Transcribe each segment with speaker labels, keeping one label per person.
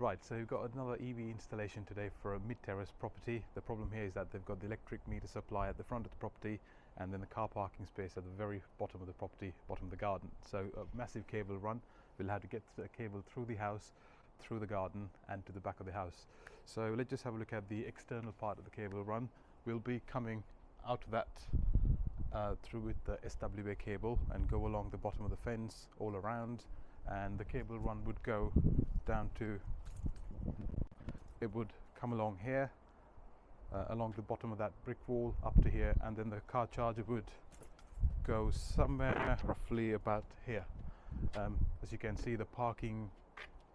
Speaker 1: Right, so we've got another EV installation today for a mid-terrace property. The problem here is that they've got the electric meter supply at the front of the property and then the car parking space at the very bottom of the property, bottom of the garden. So a massive cable run. We'll have to get the cable through the house, through the garden and to the back of the house. So let's just have a look at the external part of the cable run. We'll be coming out of that through with the SWA cable and go along the bottom of the fence all around, and the cable run would go down to, it would come along here along the bottom of that brick wall up to here, and then the car charger would go somewhere roughly about here. As you can see, the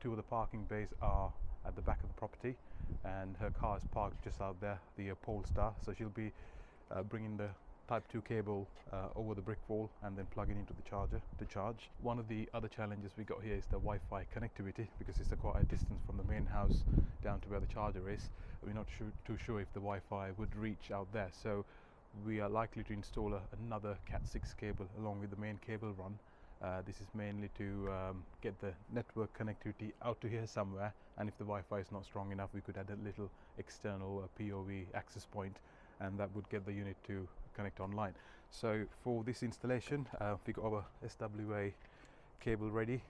Speaker 1: two of the parking bays are at the back of the property and her car is parked just out there, the Polestar. So she'll be bringing the Type 2 cable over the brick wall and then plugging into the charger to charge. One of the other challenges we got here is the Wi-Fi connectivity, because it's quite a distance from the main house down to where the charger is. We're not too sure if the Wi-Fi would reach out there, so we are likely to install another Cat 6 cable along with the main cable run. This is mainly to get the network connectivity out to here somewhere, and if the Wi-Fi is not strong enough, we could add a little external POV access point, and that would get the unit to connect online. So for this installation, we got our SWA cable ready.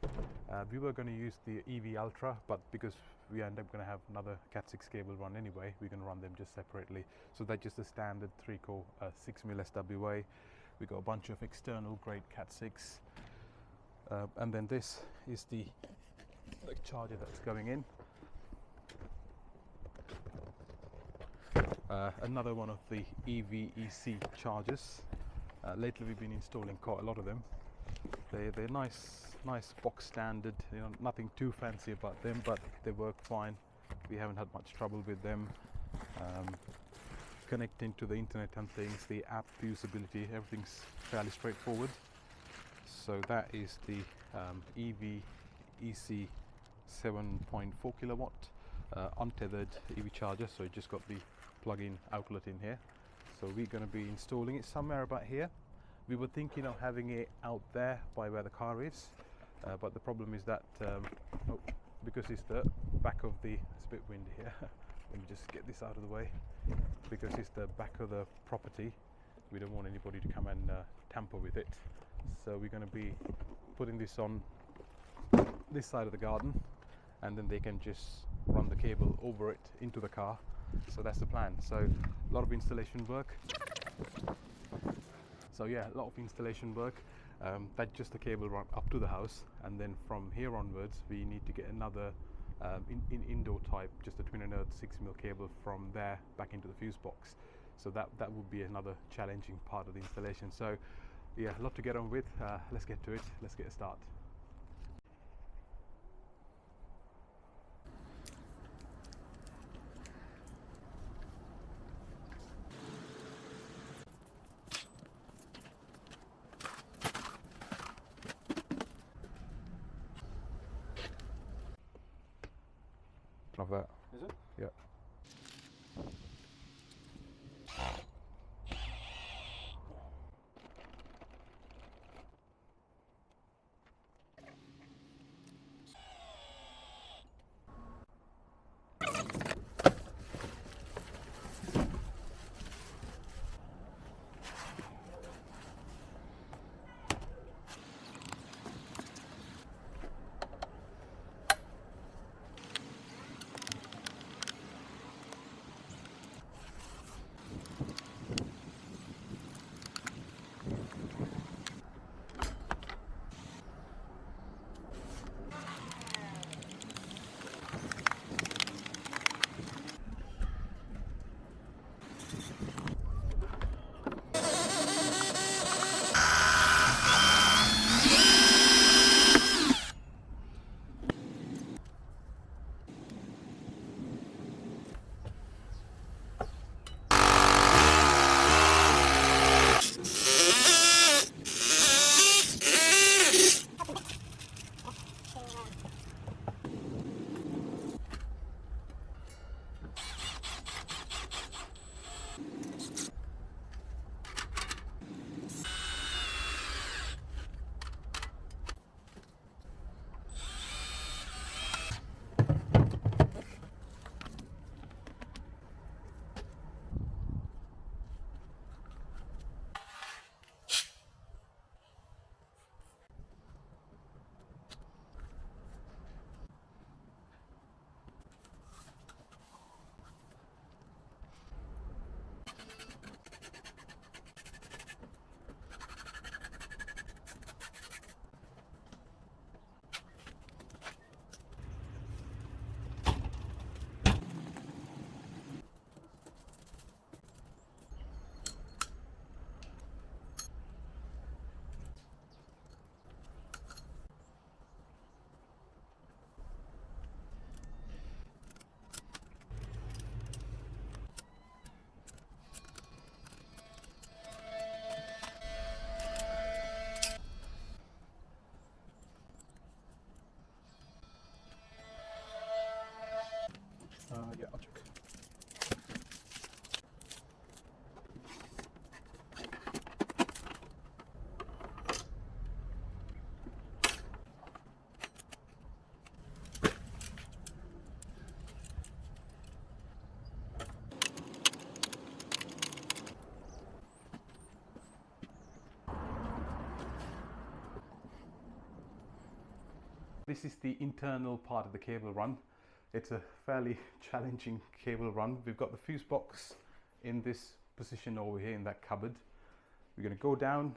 Speaker 1: We were going to use the EV Ultra, but because we end up going to have another Cat 6 cable run anyway, we're going to run them just separately. So that's just a standard 3-core 6mm SWA. We got a bunch of external grade Cat 6, and then this is the charger that's going in. Another one of the EVEC chargers. Lately we've been installing quite a lot of them. They're nice box standard, you know, nothing too fancy about them, but they work fine. We haven't had much trouble with them. Connecting to the internet and things, the app usability, everything's fairly straightforward. So that is the EVEC 7.4 kilowatt untethered EV charger. So it just got the plug-in outlet in here. So we're going to be installing it somewhere about here. We were thinking of having it out there by where the car is, but the problem is that because it's the back of the, it's a bit windy here. Let me just get this out of the way. Because it's the back of the property, we don't want anybody to come and tamper with it. So we're going to be putting this on this side of the garden, and then they can just run the cable over it into the car. So that's the plan. So a lot of installation work. So yeah, a lot of installation work. That's just the cable run up to the house, and then from here onwards we need to get another indoor type, just a twin and earth 6mm cable from there back into the fuse box. So that would be another challenging part of the installation. So yeah, a lot to get on with. Let's get to it. Let's get a start. Of that.
Speaker 2: Is it?
Speaker 1: Yeah. Yeah, I'll check. This is the internal part of the cable run. It's a fairly challenging cable run. We've got the fuse box in this position over here in that cupboard. We're going to go down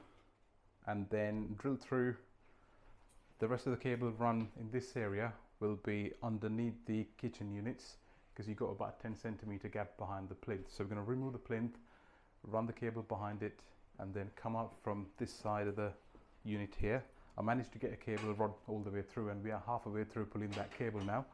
Speaker 1: and then drill through. The rest of the cable run in this area will be underneath the kitchen units, because you've got about 10 centimeter gap behind the plinth. So we're going to remove the plinth, run the cable behind it, and then come out from this side of the unit here. I managed to get a cable run all the way through, and we are half a way through pulling that cable now.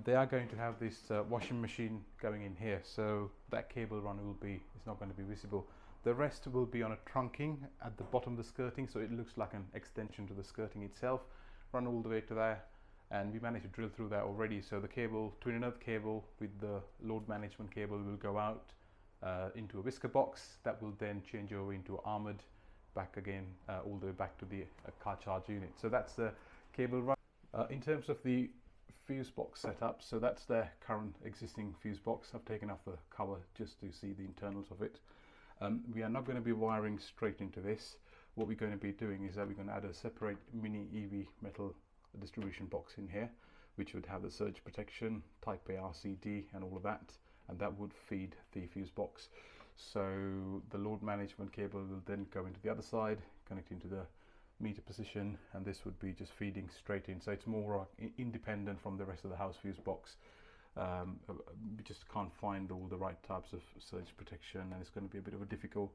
Speaker 1: They are going to have this washing machine going in here, so that cable run is not going to be visible. The rest will be on a trunking at the bottom of the skirting, so it looks like an extension to the skirting itself. Run all the way to there, and we managed to drill through that already. So the cable, twin and earth cable with the load management cable, will go out into a whisker box that will then change over into armoured back again, all the way back to the car charge unit. So that's the cable run. In terms of the fuse box setup, so that's the current existing fuse box. I've taken off the cover just to see the internals of it. We are not going to be wiring straight into this. What we're going to be doing is that we're going to add a separate mini EV metal distribution box in here, which would have the surge protection, type A RCD and all of that, and that would feed the fuse box. So the load management cable will then go into the other side, connect into the meter position, and this would be just feeding straight in. So it's more independent from the rest of the house fuse box. We just can't find all the right types of surge protection, and it's going to be a bit of a difficult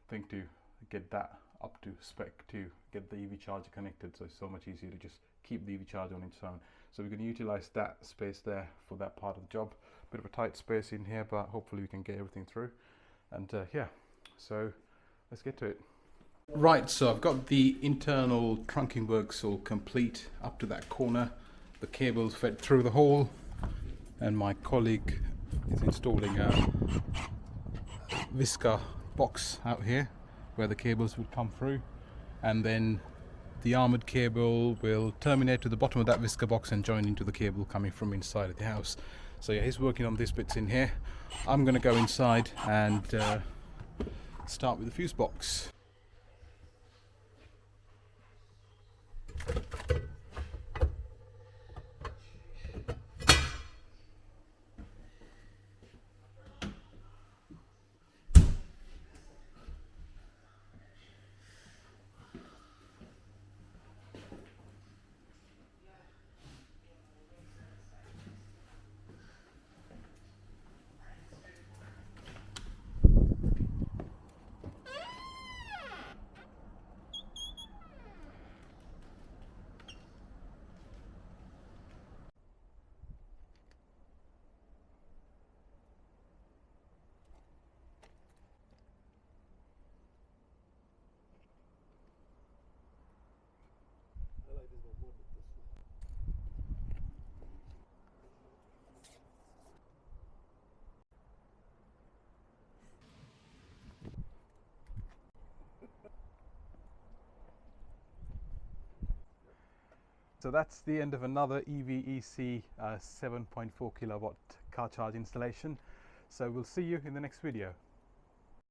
Speaker 1: thing to get that up to spec to get the EV charger connected. So it's so much easier to just keep the EV charger on its own. So we're going to utilize that space there for that part of the job. Bit of a tight space in here, but hopefully we can get everything through. And yeah, so let's get to it. Right, so I've got the internal trunking works all complete up to that corner. The cable's fed through the hole, and my colleague is installing a whisker box out here where the cables will come through, and then the armoured cable will terminate to the bottom of that whisker box and join into the cable coming from inside of the house. So yeah, he's working on these bits in here. I'm going to go inside and start with the fuse box. So that's the end of another EVEC 7.4 kilowatt car charge installation. So we'll see you in the next video.